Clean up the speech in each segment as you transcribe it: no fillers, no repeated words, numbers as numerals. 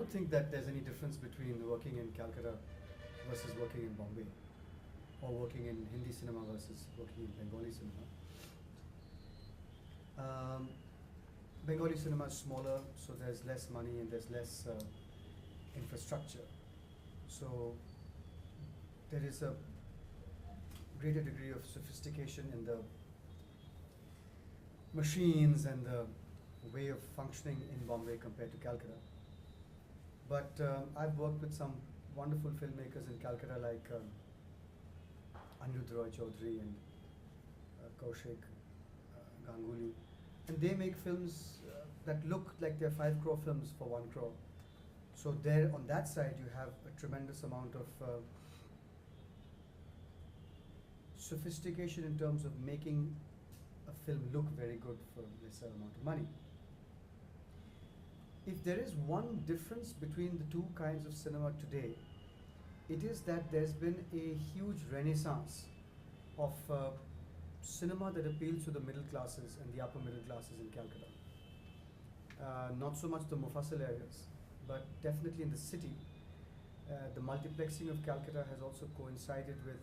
don't think that there's any difference between working in Calcutta versus working in Bombay, or working in Hindi cinema versus working in Bengali cinema. Bengali cinema is smaller, so there's less money and there's less infrastructure. So there is a greater degree of sophistication in the machines and the way of functioning in Bombay compared to Calcutta. But I've worked with some wonderful filmmakers in Calcutta like Anirudh Roy Chaudhary and Kaushik Ganguly, and they make films that look like they're 5 crore films for 1 crore. So there, on that side, you have a tremendous amount of sophistication in terms of making a film look very good for lesser amount of money. If there is one difference between the two kinds of cinema today, it is that there's been a huge renaissance of cinema that appeals to the middle classes and the upper middle classes in Calcutta. Not so much the Mufassal areas, but definitely in the city. The multiplexing of Calcutta has also coincided with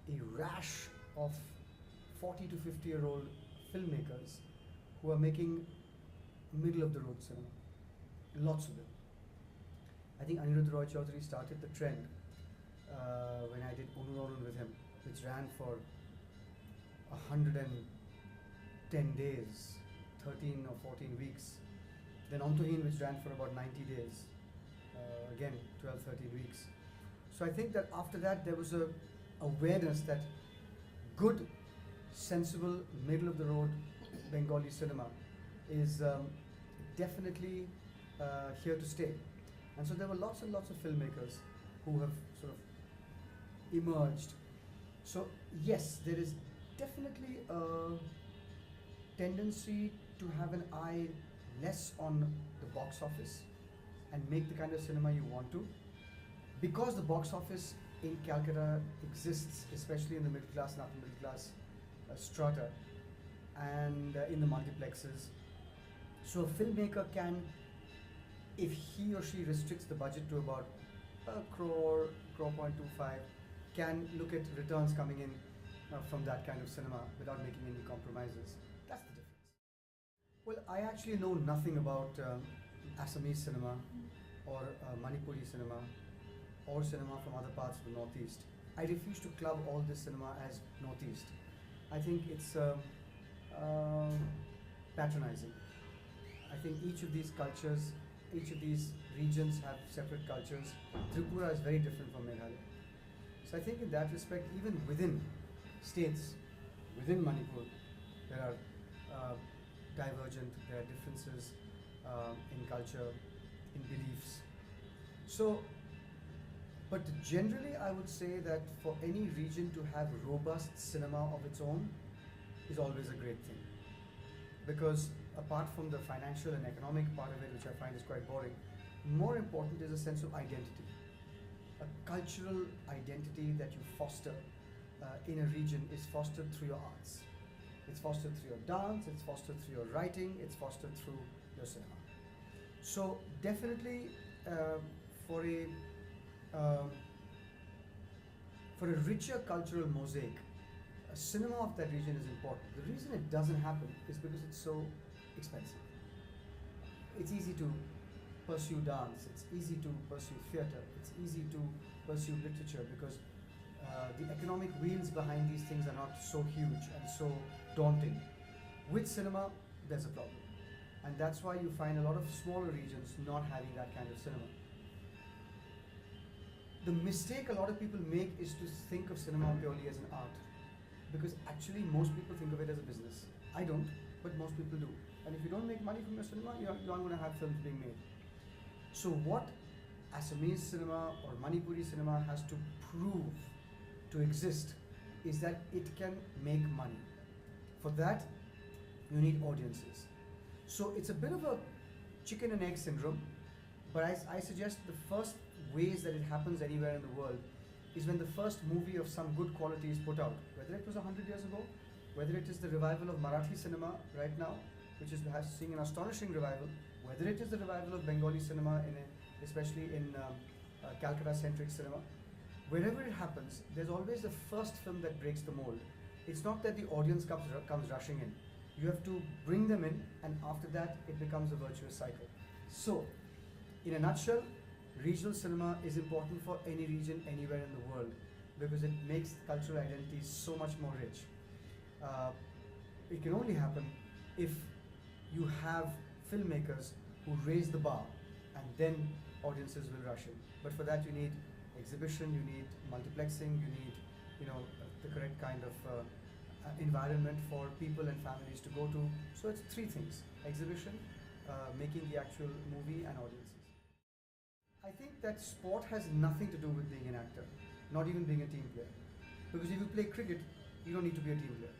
a rash of 40 to 50-year-old filmmakers who are making middle of the road cinema. Lots of them. I think Anirudh Roy Chaudhary started the trend when I did Onurorun with him, which ran for 110 days, 13 or 14 weeks. Then Ontuhin, which ran for about 90 days, again 12, 13 weeks. So I think that after that there was a awareness that good, sensible, middle of the road Bengali cinema is definitely here to stay. And so there were lots and lots of filmmakers who have sort of emerged. So yes, there is definitely a tendency to have an eye less on the box office and make the kind of cinema you want to, because the box office in Calcutta exists, especially in the middle class and upper middle class strata, and in the multiplexes. So a filmmaker can, if he or she restricts the budget to about a crore, 1.25, can look at returns coming in from that kind of cinema without making any compromises. That's the difference. Well, I actually know nothing about Assamese cinema or Manipuri cinema or cinema from other parts of the Northeast. I refuse to club all this cinema as Northeast. I think it's patronizing. I think each of these cultures, each of these regions have separate cultures. Tripura is very different from Meghalaya. So I think in that respect, even within states, within Manipur, there are divergent, there are differences in culture, in beliefs. So, but generally I would say that for any region to have robust cinema of its own is always a great thing. Because apart from the financial and economic part of it, which I find is quite boring, more important is a sense of identity. A cultural identity that you foster in a region is fostered through your arts. It's fostered through your dance, it's fostered through your writing, it's fostered through your cinema. So definitely for a richer cultural mosaic, a cinema of that region is important. The reason it doesn't happen is because it's so expensive. It's easy to pursue dance, it's easy to pursue theatre, it's easy to pursue literature because the economic wheels behind these things are not so huge and so daunting. With cinema, there's a problem. And that's why you find a lot of smaller regions not having that kind of cinema. The mistake a lot of people make is to think of cinema purely as an art. Because actually most people think of it as a business. I don't, but most people do. And if you don't make money from your cinema, you aren't going to have films being made. So what Assamese cinema or Manipuri cinema has to prove to exist is that it can make money. For that, you need audiences. So it's a bit of a chicken and egg syndrome, but I suggest the first ways that it happens anywhere in the world is when the first movie of some good quality is put out, whether it was 100 years ago, whether it is the revival of Marathi cinema right now, which is seeing an astonishing revival, whether it is the revival of Bengali cinema especially in Calcutta-centric cinema. Wherever it happens, there's always the first film that breaks the mold. It's not that the audience comes rushing in. You have to bring them in, and after that, it becomes a virtuous cycle. So, in a nutshell, regional cinema is important for any region, anywhere in the world, because it makes cultural identity so much more rich. Uh, it can only happen if you have filmmakers who raise the bar, and then audiences will rush in. But for that, you need exhibition, you need multiplexing, you need, the correct kind of environment for people and families to go to. So it's three things: exhibition, making the actual movie, and audiences. I think that sport has nothing to do with being an actor, not even being a team player. Because if you play cricket, you don't need to be a team player.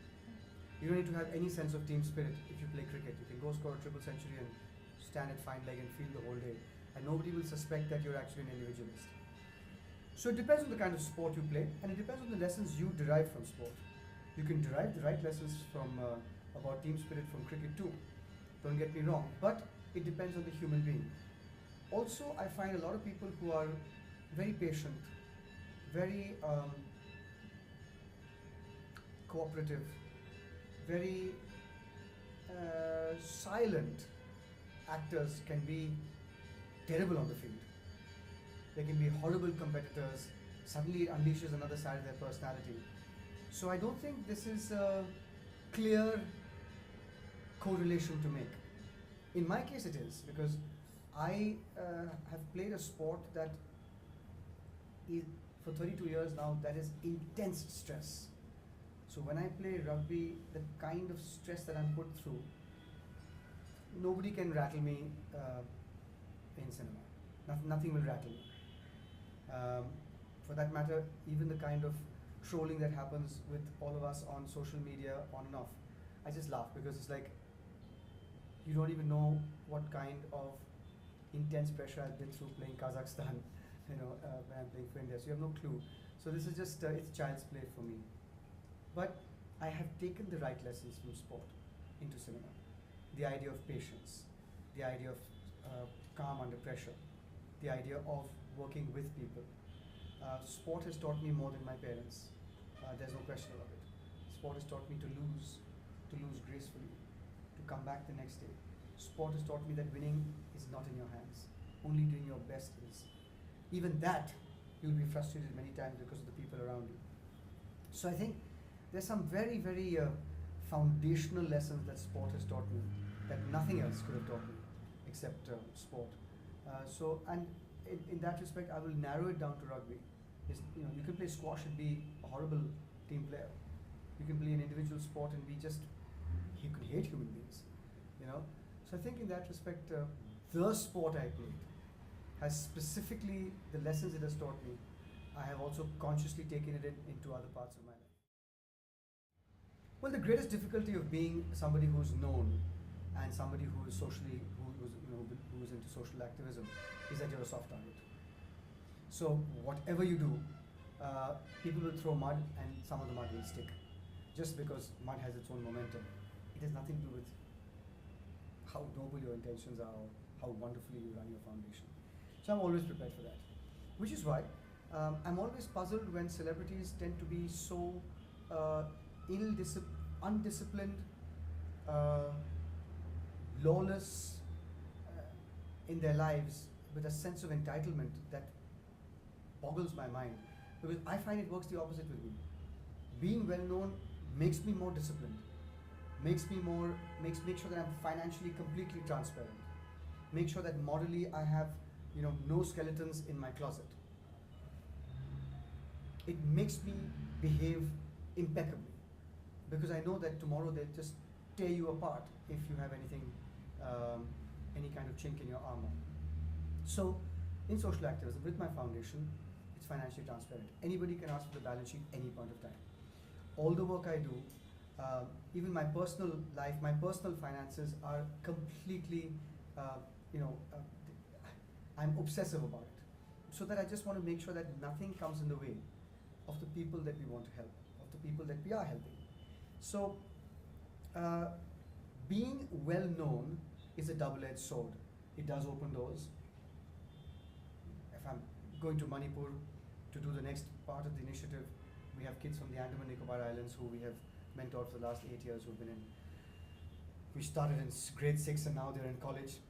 You don't need to have any sense of team spirit if you play cricket. You can go score a triple century and stand at fine leg and field the whole day, and nobody will suspect that you're actually an individualist. So it depends on the kind of sport you play, and it depends on the lessons you derive from sport. You can derive the right lessons from about team spirit from cricket too. Don't get me wrong, but it depends on the human being. Also, I find a lot of people who are very patient, very cooperative, very silent actors can be terrible on the field. They can be horrible competitors. Suddenly it unleashes another side of their personality. So I don't think this is a clear correlation to make. In my case it is, because I have played a sport that is, for 32 years now, that is intense stress. So when I play rugby, the kind of stress that I'm put through, nobody can rattle me in cinema. Nothing will rattle me. For that matter, even the kind of trolling that happens with all of us on social media, on and off, I just laugh, because it's like, you don't even know what kind of intense pressure I've been through playing Kazakhstan, when I'm playing for India. So you have no clue. So this is just, it's child's play for me. But I have taken the right lessons from sport into cinema. The idea of patience, the idea of calm under pressure, the idea of working with people. Sport has taught me more than my parents. There's no question about it. Sport has taught me to lose gracefully, to come back the next day. Sport has taught me that winning is not in your hands. Only doing your best is. Even that, you'll be frustrated many times because of the people around you. So I think there's some very, very foundational lessons that sport has taught me that nothing else could have taught me except sport. And in that respect, I will narrow it down to rugby. You can play squash and be a horrible team player. You can play an individual sport and you can hate human beings. So I think in that respect, the sport I played has specifically the lessons it has taught me. I have also consciously taken it into other parts of my life. Well, the greatest difficulty of being somebody who's known and somebody who is who's into social activism is that you're a soft target. So whatever you do, people will throw mud, and some of the mud will stick, just because mud has its own momentum. It has nothing to do with how noble your intentions are or how wonderfully you run your foundation. So I'm always prepared for that, which is why I'm always puzzled when celebrities tend to be so undisciplined, lawless in their lives, with a sense of entitlement that boggles my mind, because I find it works the opposite with me. Being well known makes me more disciplined, makes sure that I'm financially completely transparent, make sure that morally I have no skeletons in my closet. It makes me behave impeccably, because I know that tomorrow they'll just tear you apart if you have anything, any kind of chink in your armor. So in social activism, with my foundation, it's financially transparent. Anybody can ask for the balance sheet any point of time. All the work I do, even my personal life, my personal finances are completely, I'm obsessive about it. So that I just want to make sure that nothing comes in the way of the people that we want to help, of the people that we are helping. So being well known is a double-edged sword. It does open doors. going to Manipur to do the next part of the initiative. We have kids from the Andaman Nicobar Islands who we have mentored for the last 8 years who've been in. We started in grade 6 and now they're in college,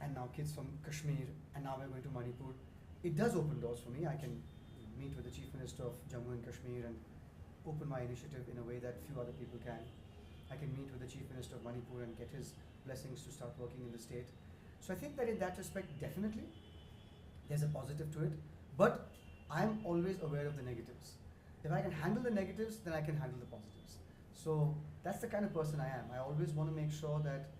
and now kids from Kashmir, and now we're going to Manipur. It does open doors for me. I can meet with the Chief Minister of Jammu and Kashmir and open my initiative in a way that few other people can. I can meet with the Chief Minister of Manipur and get his blessings to start working in the state. So I think that in that respect, definitely, there's a positive to it. But I'm always aware of the negatives. If I can handle the negatives, then I can handle the positives. So that's the kind of person I am. I always want to make sure that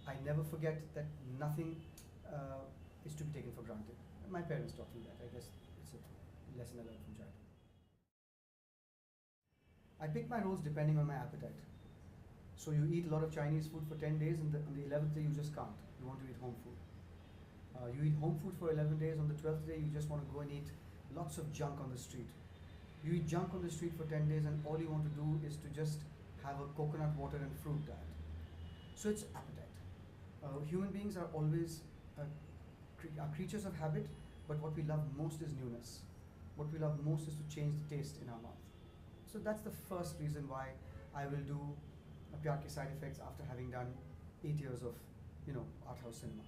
I never forget that nothing is to be taken for granted. My parents taught me that. I guess it's a lesson I learned from childhood. I pick my roles depending on my appetite. So you eat a lot of Chinese food for 10 days, and on the 11th day you just can't. You want to eat home food. You eat home food for 11 days, on the 12th day you just want to go and eat lots of junk on the street. You eat junk on the street for 10 days and all you want to do is to just have a coconut water and fruit diet. So it's appetite. Human beings are always are creatures of habit, but what we love most is newness. What we love most is to change the taste in our mouth. So that's the first reason why I will do Pyar Ke Side Effects after having done 8 years of, art house cinema.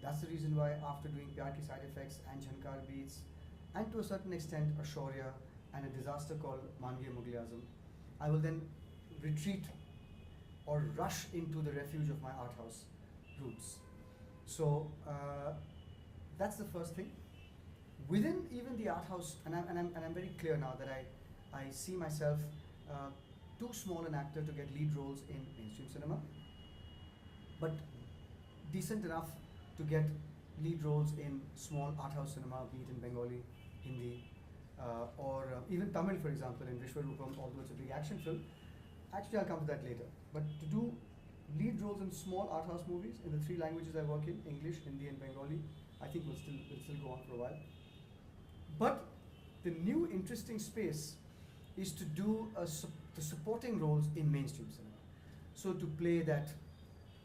That's the reason why after doing Pyar Ke Side Effects and Jhankar Beats, and to a certain extent Ashaurya and a disaster called Mange Mughal Azam, I will then retreat or rush into the refuge of my art house roots. So that's the first thing. Within even the art house, and I'm very clear now that I see myself too small an actor to get lead roles in mainstream cinema, but decent enough to get lead roles in small art house cinema, be it in Bengali, Hindi, or even Tamil, for example, in Vishwarupam, although it's a big action film. Actually, I'll come to that later. But to do lead roles in small art house movies in the 3 languages I work in, English, Hindi and Bengali, I think will still go on for a while. But the new interesting space is to do the supporting roles in mainstream cinema. So to play that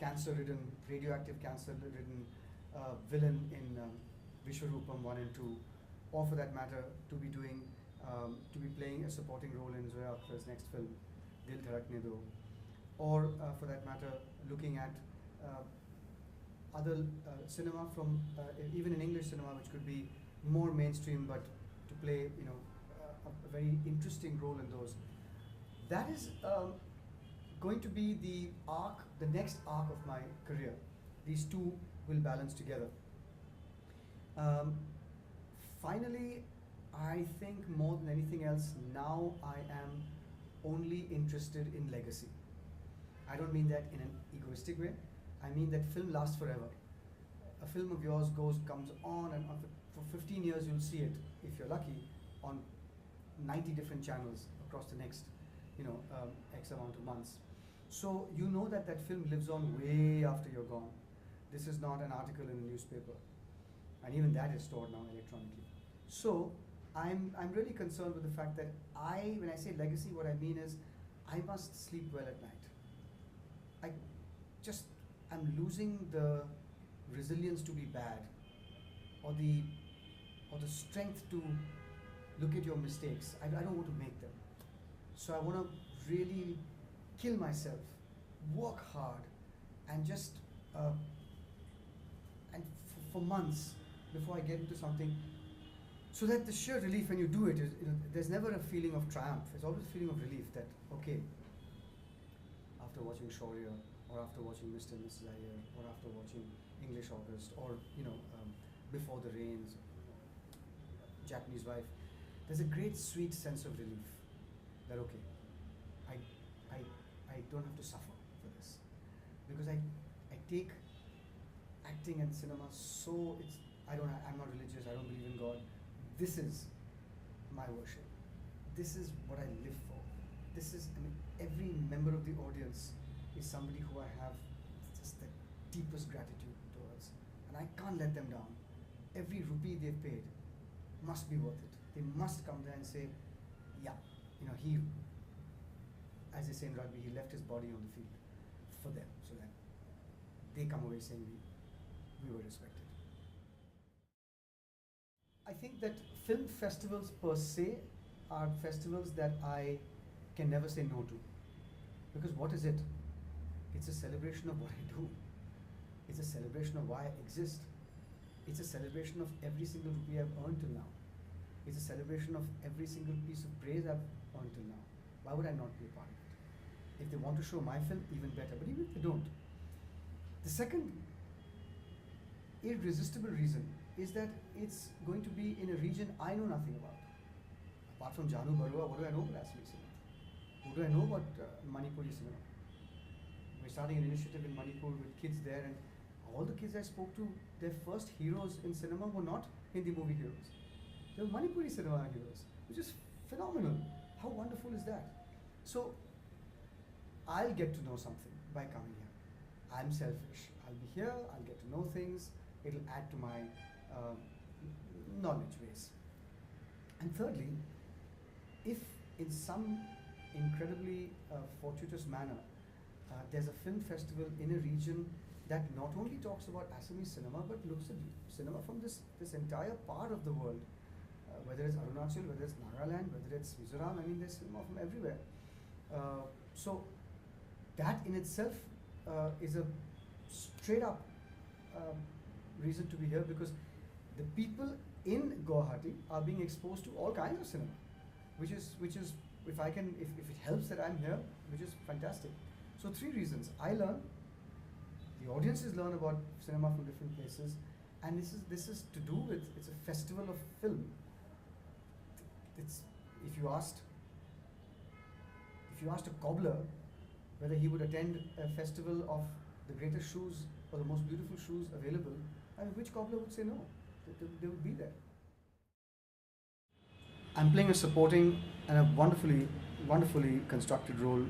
cancer-ridden, radioactive cancer-ridden villain in Vishwarupam 1 and 2, or for that matter, to be playing a supporting role in Zoya Akhtar's next film, Dil Dhadakne Do, or for that matter, looking at other cinema from even in English cinema, which could be more mainstream, but to play a very interesting role in those. That is going to be the next arc of my career. These two will balance together. Finally, I think more than anything else, now I am only interested in legacy. I don't mean that in an egoistic way. I mean that film lasts forever. A film of yours comes on and on for 15 years. You'll see it, if you're lucky, on 90 different channels across the next, X amount of months. So you know that film lives on way after you're gone. This is not an article in a newspaper, and even that is stored now electronically. So I'm really concerned with the fact that when I say legacy, what I mean is I must sleep well at night. I'm losing the resilience to be bad, or the strength to look at your mistakes. I don't want to make them. So I want to really kill myself, work hard, and just for months before I get into something, so that the sheer relief when you do it is, there's never a feeling of triumph. There's always a feeling of relief that, okay, after watching Shaurya, or after watching Mr. and Mrs. Iyer, or after watching English August, or Before the Rains, Japanese Wife, there's a great sweet sense of relief that, okay, I don't have to suffer for this, because I take acting and cinema so I'm not religious, I don't believe in God. This is my worship. This is what I live for. Every member of the audience is somebody who I have just the deepest gratitude towards, and I can't let them down. Every rupee they've paid must be worth it. They must come there and say, yeah, he, as they say in rugby, he left his body on the field for them, so that they come away saying we were respected. I think that film festivals per se are festivals that I can never say no to. Because what is it? It's a celebration of what I do. It's a celebration of why I exist. It's a celebration of every single rupee I've earned till now. It's a celebration of every single piece of praise I've earned till now. Why would I not be a part of it? If they want to show my film, even better. But even if they don't. The second irresistible reason is that it's going to be in a region I know nothing about. Apart from Janu Barua, what do I know about Assamese cinema? What do I know about Manipuri cinema? We're starting an initiative in Manipur with kids there, and all the kids I spoke to, their first heroes in cinema were not Hindi movie heroes. They were Manipuri cinema heroes, which is phenomenal. How wonderful is that? So, I'll get to know something by coming here. I'm selfish. I'll be here, I'll get to know things, it'll add to my knowledge base. And thirdly, if in some incredibly fortuitous manner there's a film festival in a region that not only talks about Assamese cinema but looks at cinema from this entire part of the world, whether it's Arunachal, whether it's Nagaland, whether it's Mizoram, I mean there's cinema from everywhere. So that in itself is a straight up reason to be here, because the people in Guwahati are being exposed to all kinds of cinema, which is if it helps that I'm here, which is fantastic. So 3 reasons: I learn, the audiences learn about cinema from different places, and this is to do with, it's a festival of film. It's if you asked a cobbler whether he would attend a festival of the greatest shoes or the most beautiful shoes available, I mean, which cobbler would say no? They would be there. I'm playing a supporting and a wonderfully constructed role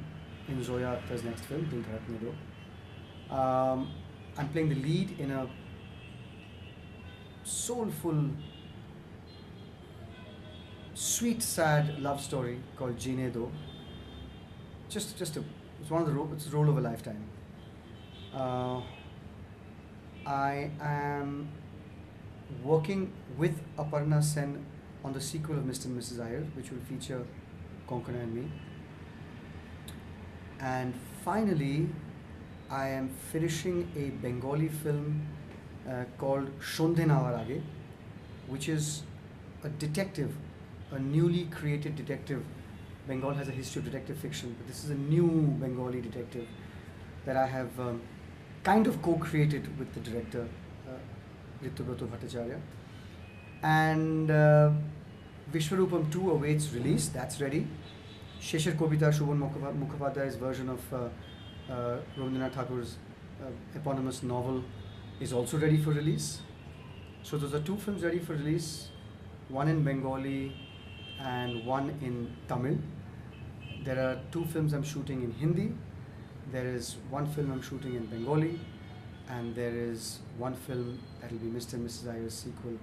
in Zoya Akhtar's next film, Dil Dhadakne Do. I'm playing the lead in a soulful, sweet, sad love story called Jeene Do. It's a role of a lifetime. I am working with Aparna Sen on the sequel of Mr. and Mrs. Iyer, which will feature Konkana and me. And finally, I am finishing a Bengali film called Shondhe Nawar Age, which is a detective, a newly created detective. Bengal has a history of detective fiction, but this is a new Bengali detective that I have kind of co-created with the director, Ritubroto Bhattacharya. And Vishwarupam 2 awaits release, that's ready. Sheshar Kobita, Shubhan Mukhopadhyay's version of Rabindranath Thakur's eponymous novel is also ready for release. So those are 2 films ready for release, one in Bengali and one in Tamil. There are 2 films I'm shooting in Hindi. There is 1 film I'm shooting in Bengali, and there is 1 film that will be Mr. and Mrs. Iyer's sequel